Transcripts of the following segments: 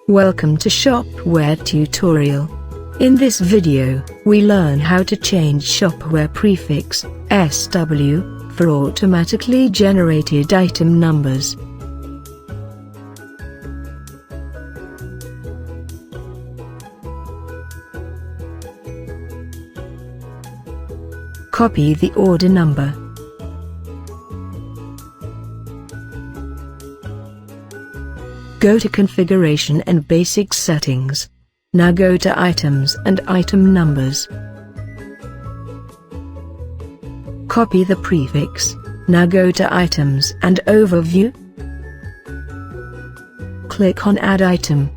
Welcome to Shopware tutorial. In this video, we learn how to change Shopware Prefix (SW) for automatically generated item numbers. Copy the order number. Go to Configuration and Basic Settings. Now go to Items and Item Numbers. Copy the prefix. Now go to Items and Overview. Click on Add Item.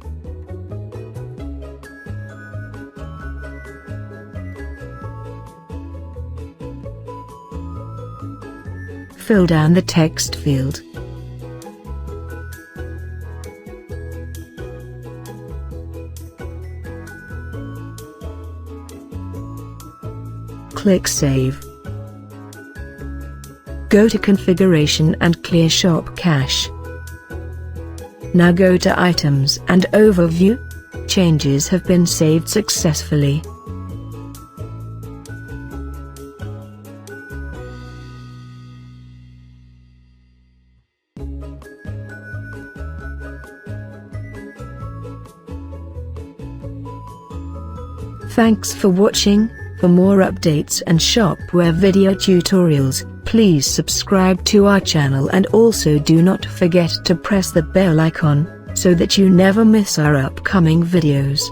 Fill down the text field. Click Save. Go to Configuration and clear Shop Cache. Now go to Items and Overview. Changes have been saved successfully. Thanks for watching. For more updates and Shopware video tutorials, please subscribe to our channel and also do not forget to press the bell icon, so that you never miss our upcoming videos.